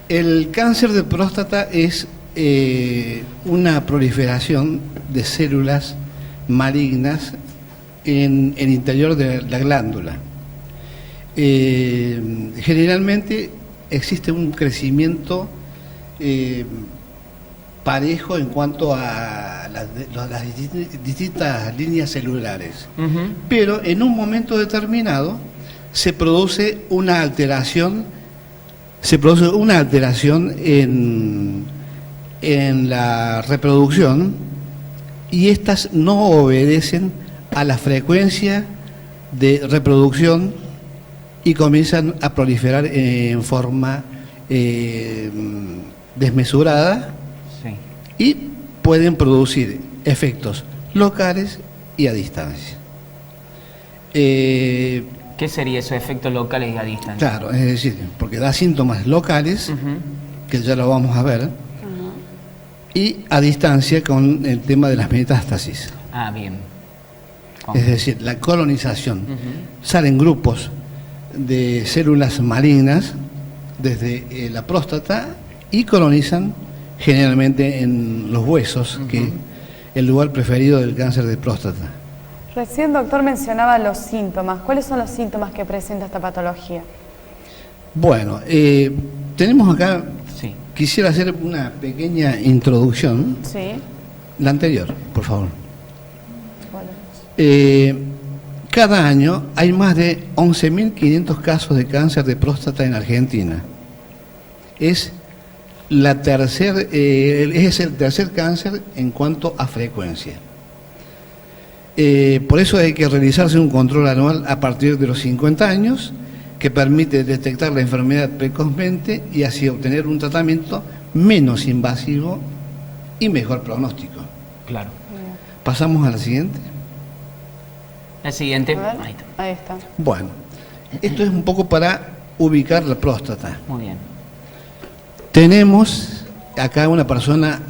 El cáncer de próstata es una proliferación de células malignas en el interior de la glándula. Generalmente existe un crecimiento parejo en cuanto a las distintas líneas celulares, pero en un momento determinado se produce una alteración en la reproducción, y estas no obedecen a la frecuencia de reproducción y comienzan a proliferar en forma desmesurada, sí, y pueden producir efectos locales y a distancia. ¿Qué sería esos efectos locales y a distancia? Claro, es decir, porque da síntomas locales, que ya lo vamos a ver, y a distancia con el tema de las metástasis. Ah, bien. Es decir, la colonización. Salen grupos de células malignas desde la próstata y colonizan generalmente en los huesos, que es el lugar preferido del cáncer de próstata. Recién, doctor, mencionaba los síntomas. ¿Cuáles son los síntomas que presenta esta patología? Bueno, tenemos acá, sí, quisiera hacer una pequeña introducción. Sí. La anterior, por favor. Cada año hay más de 11.500 casos de cáncer de próstata en Argentina. Es el tercer cáncer en cuanto a frecuencia. Por eso hay que realizarse un control anual a partir de los 50 años, que permite detectar la enfermedad precozmente y así obtener un tratamiento menos invasivo y mejor pronóstico. Claro. Pasamos a la siguiente. La siguiente. Ahí está. Bueno, esto es un poco para ubicar la próstata. Muy bien. Tenemos acá una persona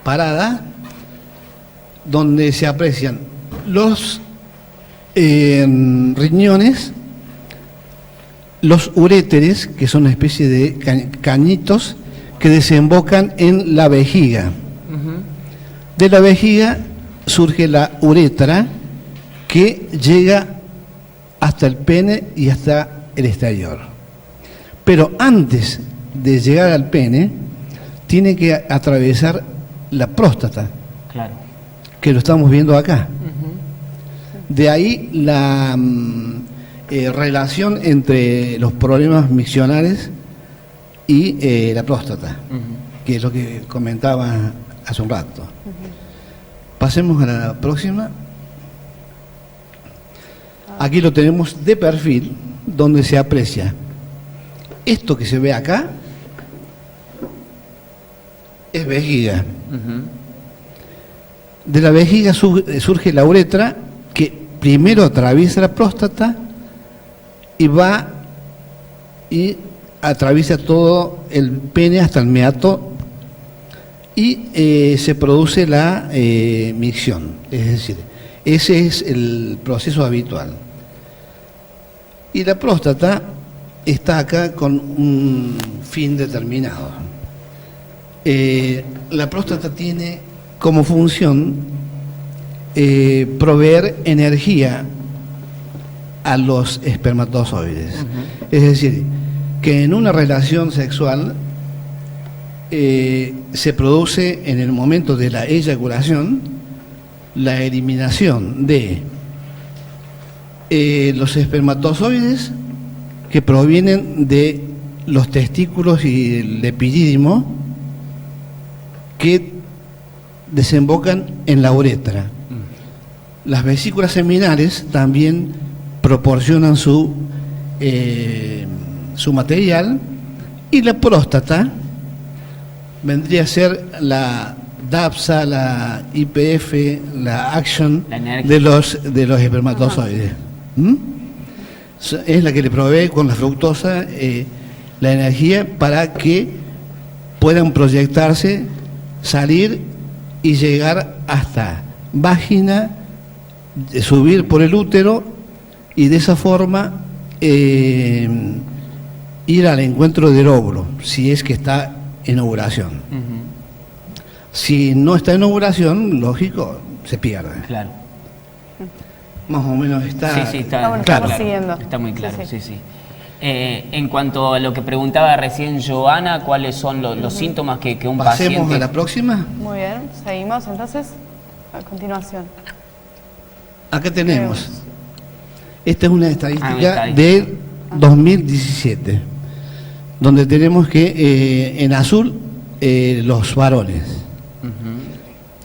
parada, donde se aprecian los riñones, los uréteres, que son una especie de cañitos que desembocan en la vejiga. De la vejiga surge la uretra, que llega hasta el pene y hasta el exterior. Pero antes de llegar al pene, tiene que atravesar la próstata. Claro. Que lo estamos viendo acá. De ahí la relación entre los problemas miccionales y la próstata, que es lo que comentaba hace un rato. Pasemos a la próxima. Aquí lo tenemos de perfil, donde se aprecia esto que se ve acá, es vejiga. De la vejiga surge la uretra, que primero atraviesa la próstata y va y atraviesa todo el pene hasta el meato, y se produce la micción. Es decir, ese es el proceso habitual. Y la próstata está acá con un fin determinado. La próstata tiene como función proveer energía a los espermatozoides. Es decir, que en una relación sexual se produce en el momento de la eyaculación la eliminación de los espermatozoides que provienen de los testículos y el epidídimo, que desembocan en la uretra. Las vesículas seminales también proporcionan su material, y la próstata vendría a ser la DAPSA, la IPF, la Action de los espermatozoides. Es la que le provee con la fructosa la energía para que puedan proyectarse, salir y llegar hasta vagina, subir por el útero, y de esa forma ir al encuentro del óvulo, si es que está en ovulación. Si no está en ovulación, lógico, se pierde. Claro. Más o menos está... Sí, está, bueno, claro. estamos siguiendo. Está muy claro, Sí, sí. En cuanto a lo que preguntaba recién Joana, ¿cuáles son los síntomas que un Pasemos paciente... a la próxima. Muy bien, seguimos entonces a continuación. Acá tenemos. Esta es una estadística estadística. de 2017, donde tenemos que en azul los varones.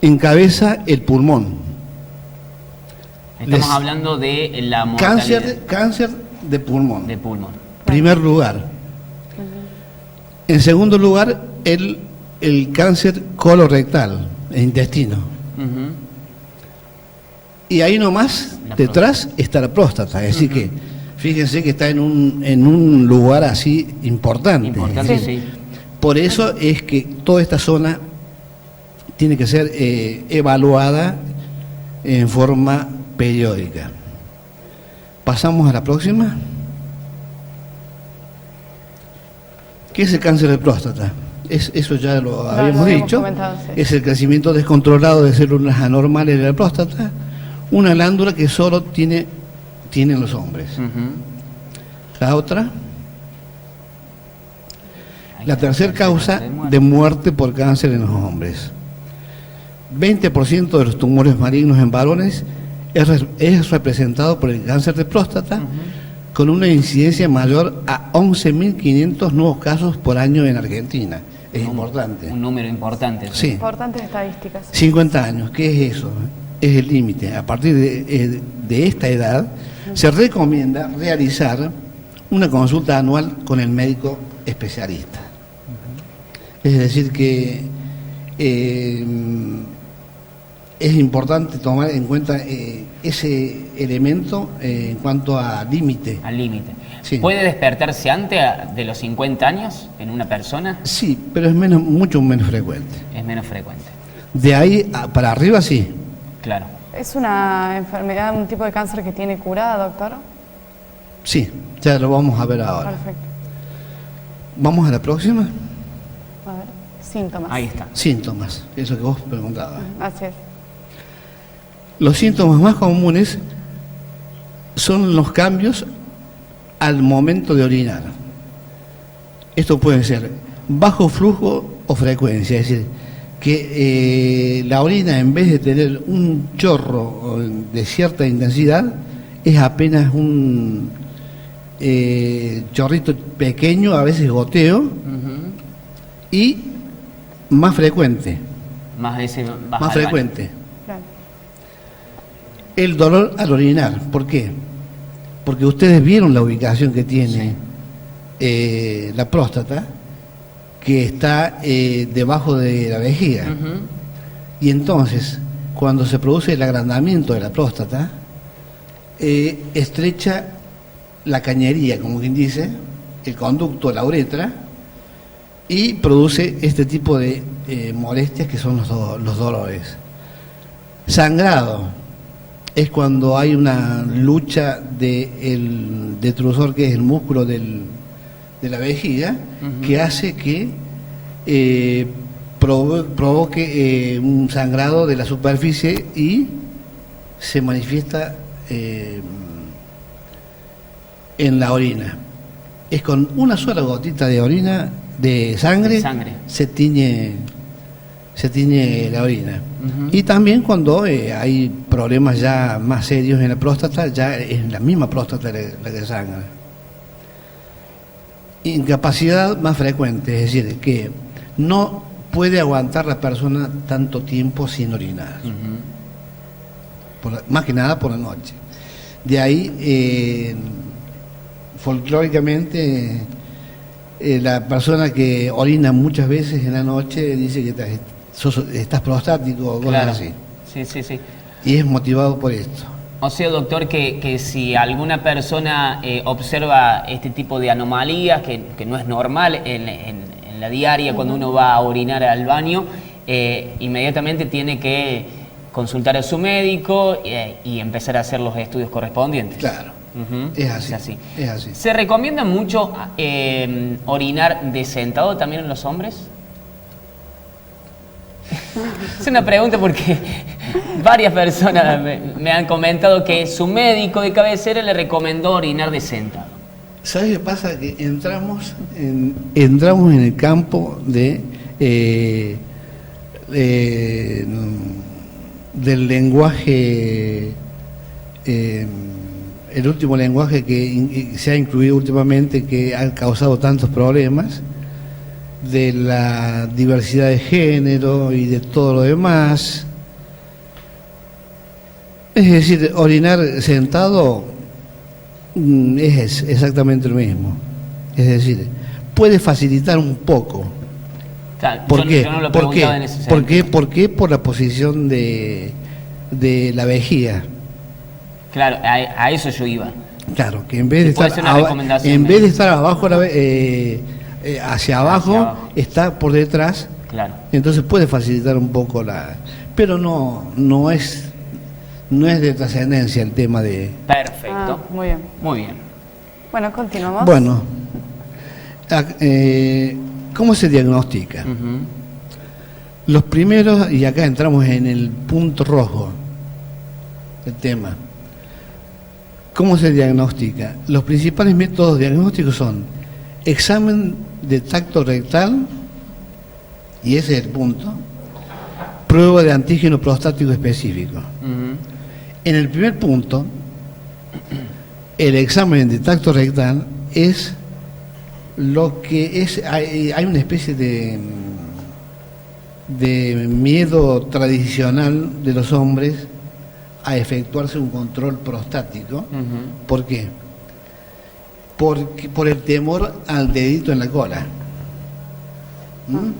Encabeza el pulmón. Estamos hablando de la mortalidad Cáncer de pulmón. de pulmón. Primer lugar. En segundo lugar, el cáncer colorectal, el intestino. Y ahí nomás, detrás, está la próstata. Es decir que, fíjense que está en un lugar así importante. Importante, sí. Por eso es que toda esta zona tiene que ser evaluada en forma periódica. Pasamos a la próxima. ¿Qué es el cáncer de próstata? Eso ya lo habíamos dicho. Sí. Es el crecimiento descontrolado de células anormales de la próstata, una glándula que solo tienen los hombres. La otra, la tercera causa de muerte por cáncer en los hombres. 20% de los tumores malignos en varones es representado por el cáncer de próstata, con una incidencia mayor a 11.500 nuevos casos por año en Argentina. Es importante. Un número importante. Sí. Importantes estadísticas. 50 años, ¿qué es eso? Es el límite. A partir de esta edad se recomienda realizar una consulta anual con el médico especialista. Es decir que es importante tomar en cuenta ese elemento en cuanto a límite. Al límite. Sí. ¿Puede despertarse antes de los 50 años en una persona? Sí, pero es mucho menos frecuente. Es menos frecuente. De ahí para arriba sí. Claro. ¿Es una enfermedad, un tipo de cáncer que tiene cura, doctor? Sí, ya lo vamos a ver ahora. Perfecto. Vamos a la próxima. A ver, síntomas. Ahí está. Síntomas, eso que vos preguntabas. Así es. Los síntomas más comunes son los cambios al momento de orinar. Esto puede ser bajo flujo o frecuencia, es decir, que la orina, en vez de tener un chorro de cierta intensidad, es apenas un chorrito pequeño, a veces goteo, y más frecuente. Más veces baja Más al frecuente. Claro. El dolor al orinar. ¿Por qué? Porque ustedes vieron la ubicación que tiene la próstata, que está debajo de la vejiga. Y entonces, cuando se produce el agrandamiento de la próstata, estrecha la cañería, como quien dice, el conducto, la uretra, y produce este tipo de molestias que son los dolores. Sangrado es cuando hay una lucha del detrusor, que es el músculo de la vejiga, que hace que provoque un sangrado de la superficie y se manifiesta en la orina. Es con una sola gotita de orina, de sangre. se tiñe la orina. Y también cuando hay problemas ya más serios en la próstata, ya es la misma próstata la que sangra. Incapacidad más frecuente, es decir, que no puede aguantar la persona tanto tiempo sin orinar, más que nada por la noche. De ahí, folclóricamente, la persona que orina muchas veces en la noche dice que estás prostático o cosas así. Sí. Y es motivado por esto. O sea, doctor, que si alguna persona observa este tipo de anomalías, que no es normal en la diaria cuando uno va a orinar al baño, inmediatamente tiene que consultar a su médico y empezar a hacer los estudios correspondientes. Claro, Ujú. Es así, Es así. es así. ¿Se recomienda mucho orinar de sentado también en los hombres? Es una pregunta porque varias personas me han comentado que su médico de cabecera le recomendó orinar de sentado. ¿Sabes qué pasa? Que entramos en el campo del lenguaje, el último lenguaje que se ha incluido últimamente, que ha causado tantos problemas, de la diversidad de género y de todo lo demás. Es decir, orinar sentado es exactamente lo mismo. Es decir, puede facilitar un poco. Claro, ¿Por qué? yo no lo ¿Por qué? preguntaba en ese ¿Por sentido. qué? ¿Por qué? Por la posición de la vejiga. Claro, a eso yo iba. Claro, que en vez de Sí, puede estar ser una recomendación en vez de médica. estar abajo hacia abajo, está por detrás. Claro. Entonces puede facilitar un poco pero no es de trascendencia el tema de. Perfecto. Ah, muy bien. Muy bien. Bueno, continuamos. Bueno, ¿cómo se diagnostica? Ujú. Los primeros, y acá entramos en el punto rojo del tema. ¿Cómo se diagnostica? Los principales métodos diagnósticos son examen de tacto rectal, y ese es el punto, prueba de antígeno prostático específico. Ujú. En el primer punto, el examen de tacto rectal es lo que es, hay una especie de miedo tradicional de los hombres a efectuarse un control prostático. Ujú. ¿Por qué? Por el temor al dedito en la cola. ¿Mm?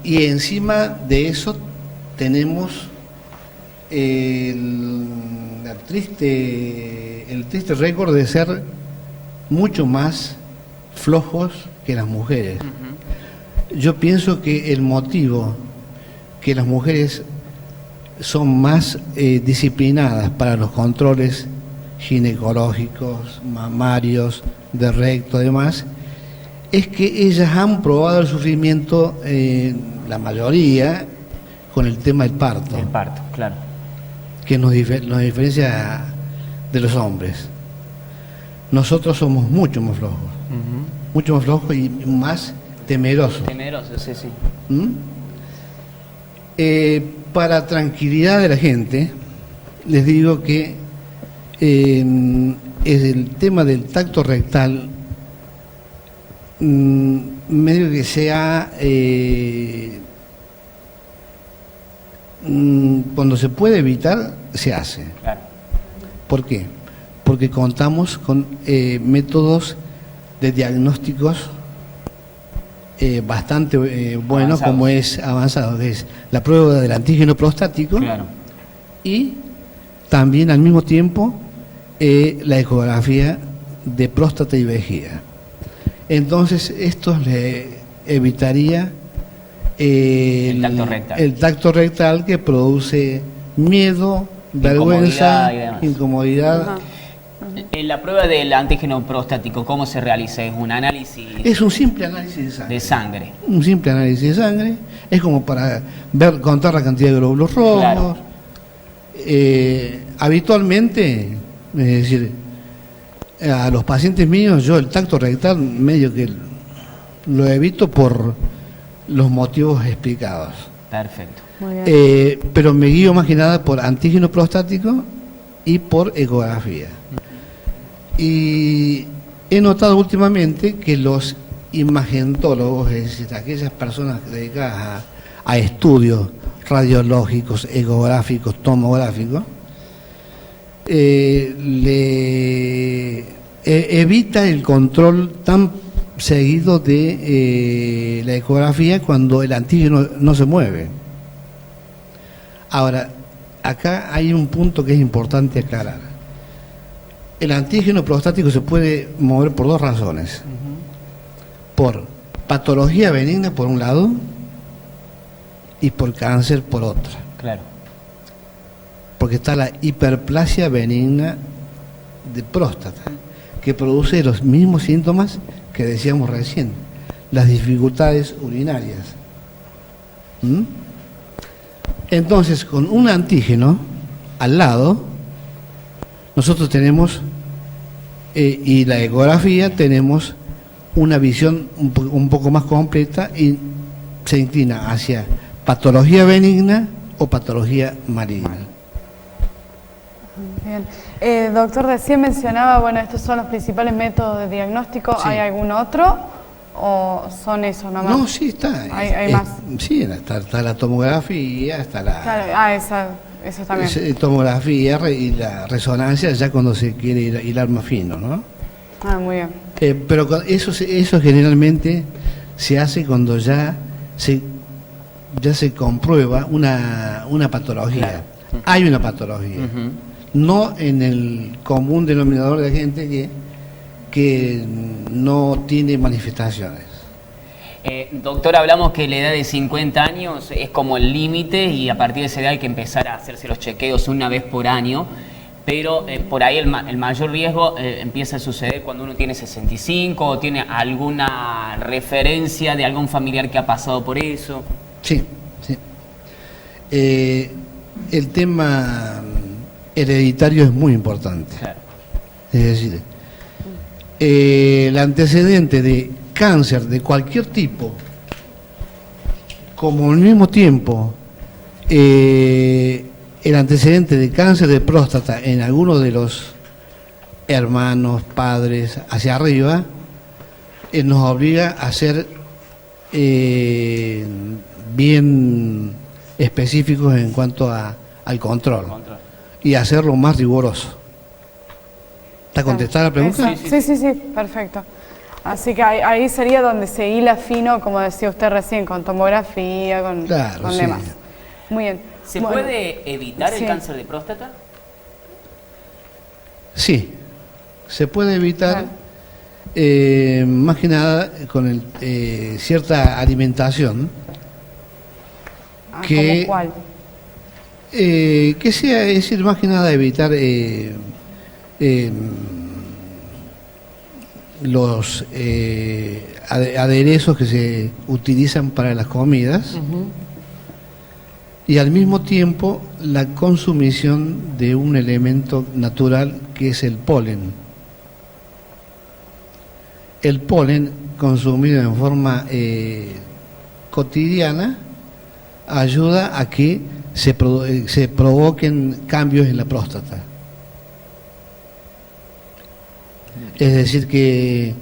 Y encima de eso tenemos el triste récord de ser mucho más flojos que las mujeres. Yo pienso que el motivo que las mujeres son más disciplinadas para los controles ginecológicos, mamarios, de recto, demás, es que ellas han probado el sufrimiento, la mayoría, con el tema del parto, El parto, claro. que nos diferencia de los hombres. Nosotros somos mucho más flojos, mucho más flojos y más temerosos. Temeroso, sí, sí. ¿Mm? Para tranquilidad de la gente, les digo que es el tema del tacto rectal, medio que sea cuando se puede evitar, se hace. Claro. ¿Por qué? Porque contamos con métodos de diagnósticos bastante buenos, Avanzados. como es avanzado, que es la prueba del antígeno prostático, Claro. y también al mismo tiempo la ecografía de próstata y vejiga. Entonces esto le evitaría el tacto rectal, que produce miedo, vergüenza, Incomodidad y demás. incomodidad. Ajá. La prueba del antígeno prostático, ¿cómo se realiza? ¿Es un análisis Es un simple análisis de sangre. de sangre? Un simple análisis de sangre, es como para contar la cantidad de glóbulos rojos. Claro. Habitualmente, es decir, a los pacientes míos, yo el tacto rectal medio que lo evito por los motivos explicados. Perfecto. Muy bien. Pero me guío más que nada por antígeno prostático y por ecografía. Y he notado últimamente que los imagentólogos, es decir, aquellas personas dedicadas a estudios radiológicos, ecográficos, tomográficos, evita el control tan seguido de la ecografía cuando el antígeno no se mueve. Ahora, acá hay un punto que es importante aclarar. El antígeno prostático se puede mover por dos razones. Por patología benigna por un lado y por cáncer por otra. Claro. porque está la hiperplasia benigna de próstata, que produce los mismos síntomas que decíamos recién, las dificultades urinarias. ¿Mm? Entonces, con un antígeno al lado, nosotros tenemos, y la ecografía, tenemos una visión un poco más completa y se inclina hacia patología benigna o patología maligna. Bien. Doctor, recién mencionaba, bueno, estos son los principales métodos de diagnóstico. Sí. ¿Hay algún otro o son esos nomás? No, sí está. ¿Hay más? Sí, está la tomografía, está la Claro, eso también. tomografía y la resonancia, ya cuando se quiere hilar más fino, ¿no? Muy bien. Pero eso generalmente se hace cuando ya se comprueba una patología. Claro. Hay una patología. No en el común denominador de gente que no tiene manifestaciones. Doctor, hablamos que la edad de 50 años es como el límite y a partir de esa edad hay que empezar a hacerse los chequeos una vez por año, pero por ahí el mayor riesgo empieza a suceder cuando uno tiene 65 o tiene alguna referencia de algún familiar que ha pasado por eso. Sí, sí. El tema hereditario es muy importante. Claro. Es decir, el antecedente de cáncer de cualquier tipo, como al mismo tiempo el antecedente de cáncer de próstata en alguno de los hermanos, padres, hacia arriba, nos obliga a ser bien específicos en cuanto al control y hacerlo más riguroso. ¿Está contestada la pregunta? Sí, perfecto. Así que ahí sería donde se hila fino, como decía usted recién, con tomografía, con demás. Muy bien. ¿Se puede evitar el cáncer de próstata? Sí, se puede evitar, más que nada con cierta alimentación. ¿Cómo cuál? Que sea, es decir, más que nada evitar los aderezos que se utilizan para las comidas y al mismo tiempo la consumición de un elemento natural que es el polen. El polen consumido en forma cotidiana ayuda a que se provoquen cambios en la próstata. Es decir, que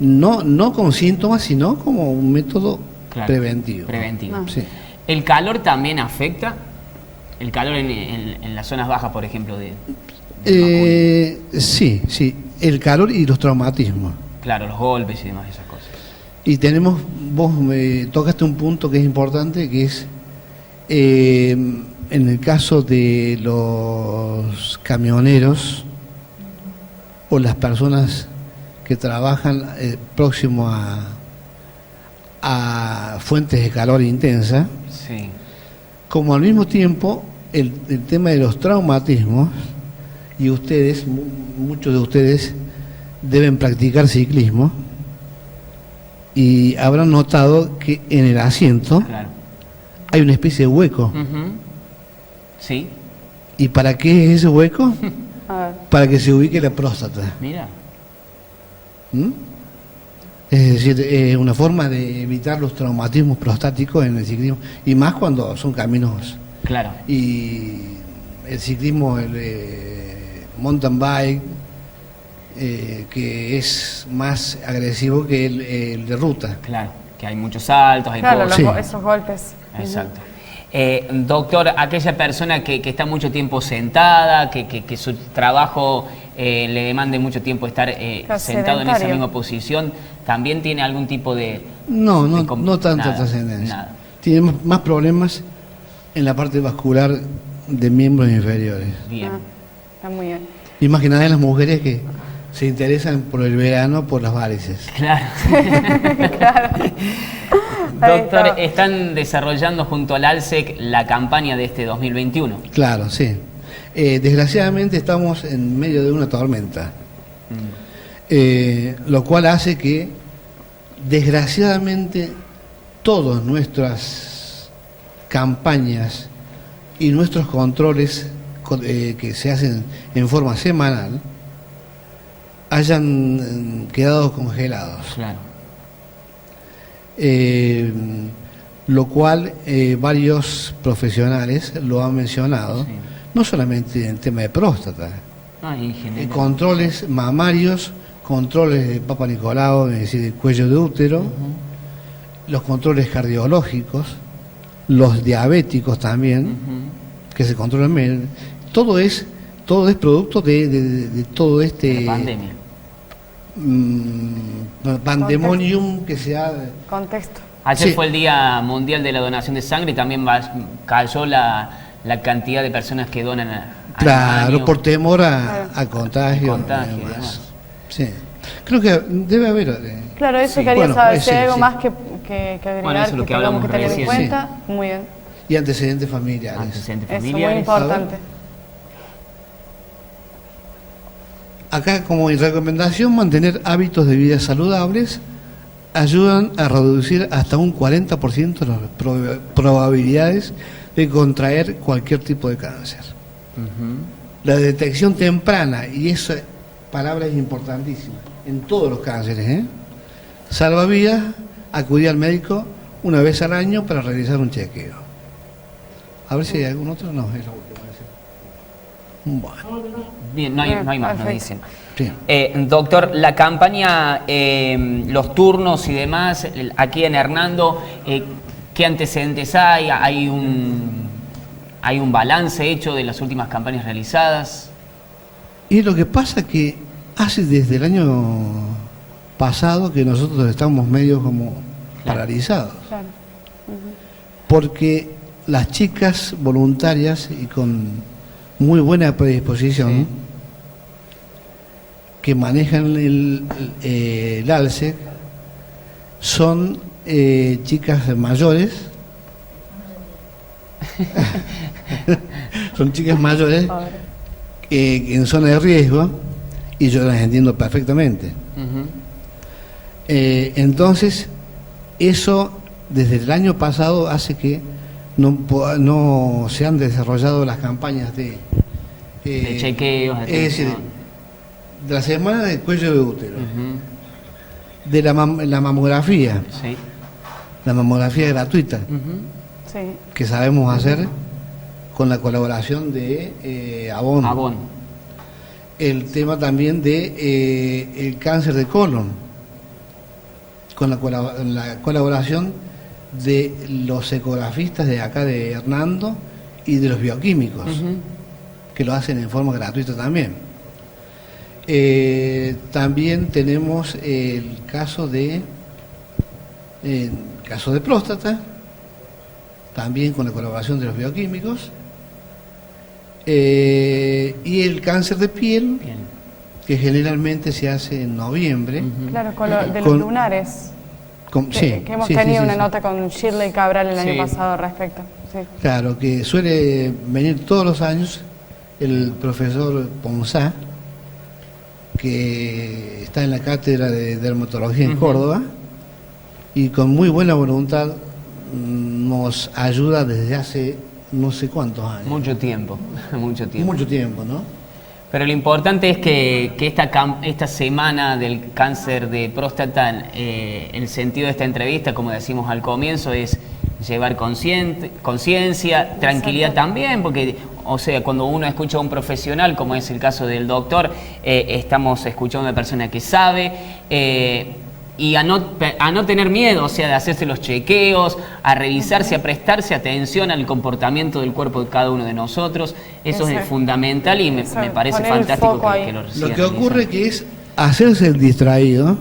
no con síntomas, sino como un método preventivo. Sí. ¿El calor también afecta? ¿El calor en las zonas bajas, por ejemplo? Sí. El calor y los traumatismos. Claro, los golpes y demás, esas cosas. Y vos me tocaste un punto que es importante, que es en el caso de los camioneros o las personas que trabajan próximo a fuentes de calor intensa, sí. Como al mismo tiempo el tema de los traumatismos, y muchos de ustedes deben practicar ciclismo y habrán notado que en el asiento hay una especie de hueco. Sí. ¿Y para qué es ese hueco? Para que se ubique la próstata. Mira. Es decir, una forma de evitar los traumatismos prostáticos en el ciclismo, y más cuando son caminos. Claro. Y el ciclismo, mountain bike, que es más agresivo que el de ruta. Claro, que hay muchos saltos, hay cosas. Esos golpes. Exacto. Doctor, aquella persona que está mucho tiempo sentada, que su trabajo le demande mucho tiempo estar sentado en esa misma posición, ¿también tiene algún tipo de...? No tanta trascendencia. Nada. Tiene más problemas en la parte vascular de miembros inferiores. Bien. Está muy bien. Y más que nada en las mujeres que se interesan por el verano, por las varices. Claro. Doctor, están desarrollando junto al ALSEC la campaña de este 2021. Claro, sí. Desgraciadamente estamos en medio de una tormenta, lo cual hace que, desgraciadamente, todas nuestras campañas y nuestros controles que se hacen en forma semanal hayan quedado congelados. Claro. Lo cual varios profesionales lo han mencionado, sí. No solamente en tema de próstata, controles mamarios, controles de Papa Nicolau, es decir, el cuello de útero, los controles cardiológicos, los diabéticos también, que se controlan bien. Todo es producto de todo este... La pandemia. Pandemonium que se ha... Contexto. Ayer fue el Día Mundial de la Donación de Sangre y también cayó la cantidad de personas que donan claro, por temor a contagio. Y demás. Sí. Creo que debe haber... Claro, eso sí. Quería saber si hay algo más que agregar, bueno, eso es lo que tengamos que tener recién, en cuenta. Sí. Muy bien. Y antecedentes familiares. Eso es muy importante. Acá, como recomendación, mantener hábitos de vida saludables ayudan a reducir hasta un 40% las probabilidades de contraer cualquier tipo de cáncer. La detección temprana, y esa palabra es importantísima, en todos los cánceres, salva vidas, acudir al médico una vez al año para realizar un chequeo. A ver si hay algún otro, no, es la última. Bueno. Bien, no hay más, nos dicen. Sí. Doctor, la campaña, los turnos y demás, aquí en Hernando, ¿qué antecedentes hay? ¿Hay un balance hecho de las últimas campañas realizadas? Y lo que pasa es que hace desde el año pasado que nosotros estamos medio como paralizados. Claro. Porque las chicas voluntarias y con muy buena predisposición que manejan el ALSEC son chicas mayores. Son chicas mayores en zona de riesgo y yo las entiendo perfectamente. Entonces, eso desde el año pasado hace que no se han desarrollado las campañas de chequeos, es decir, de la semana del cuello de útero, de la mamografía, la mamografía gratuita, que sabemos hacer con la colaboración de Avon. El tema también de el cáncer de colon, con la colaboración de los ecografistas de acá de Hernando y de los bioquímicos, que lo hacen en forma gratuita también. También tenemos el caso de próstata, también con la colaboración de los bioquímicos, y el cáncer de piel, que generalmente se hace en noviembre. Claro, de los lunares. Que hemos tenido una nota con Shirley Cabral el año pasado al respecto. Claro, que suele venir todos los años el profesor Ponsá, que está en la cátedra de dermatología en Córdoba, y con muy buena voluntad nos ayuda desde hace no sé cuántos años. Mucho tiempo, ¿no? Pero lo importante es que esta semana del cáncer de próstata, el sentido de esta entrevista, como decimos al comienzo, es llevar conciencia, tranquilidad también, porque, o sea, cuando uno escucha a un profesional, como es el caso del doctor, estamos escuchando a una persona que sabe, y a no tener miedo, o sea, de hacerse los chequeos, a revisarse, a prestarse atención al comportamiento del cuerpo de cada uno de nosotros. Eso es fundamental y me parece fantástico que lo reciban. Lo que ocurre que es hacerse el distraído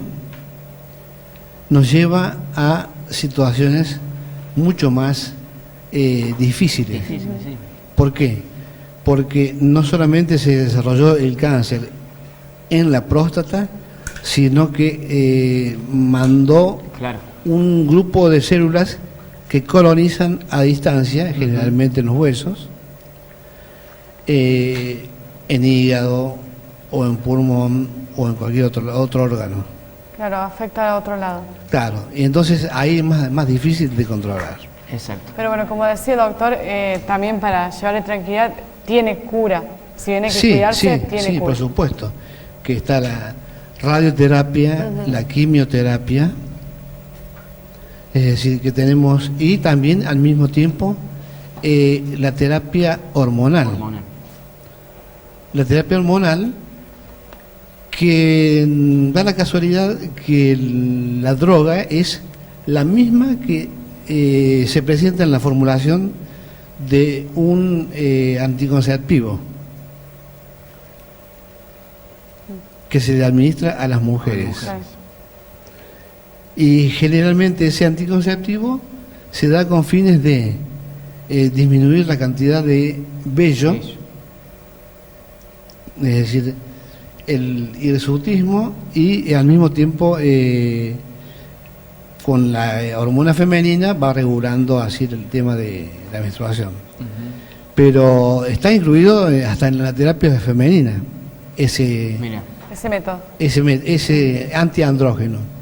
nos lleva a situaciones mucho más difíciles. ¿Por qué? Porque no solamente se desarrolló el cáncer en la próstata, sino que mandó un grupo de células que colonizan a distancia, generalmente en los huesos, en hígado o en pulmón o en cualquier otro órgano. Claro, afecta a otro lado. Claro, y entonces ahí es más difícil de controlar. Exacto. Pero bueno, como decía el doctor, también para llevarle tranquilidad, tiene cura. Si viene que cuidarse, tiene cura. Sí, por supuesto. Que está la radioterapia, la quimioterapia, es decir, que tenemos, y también al mismo tiempo la terapia hormonal. La terapia hormonal, que da la casualidad que la droga es la misma que se presenta en la formulación de un anticonceptivo que se le administra a las mujeres. Y generalmente ese anticonceptivo se da con fines de disminuir la cantidad de vello, es decir, el hirsutismo, y al mismo tiempo con la hormona femenina va regulando así el tema de la menstruación. Pero está incluido hasta en la terapia femenina ese método, ese antiandrógeno.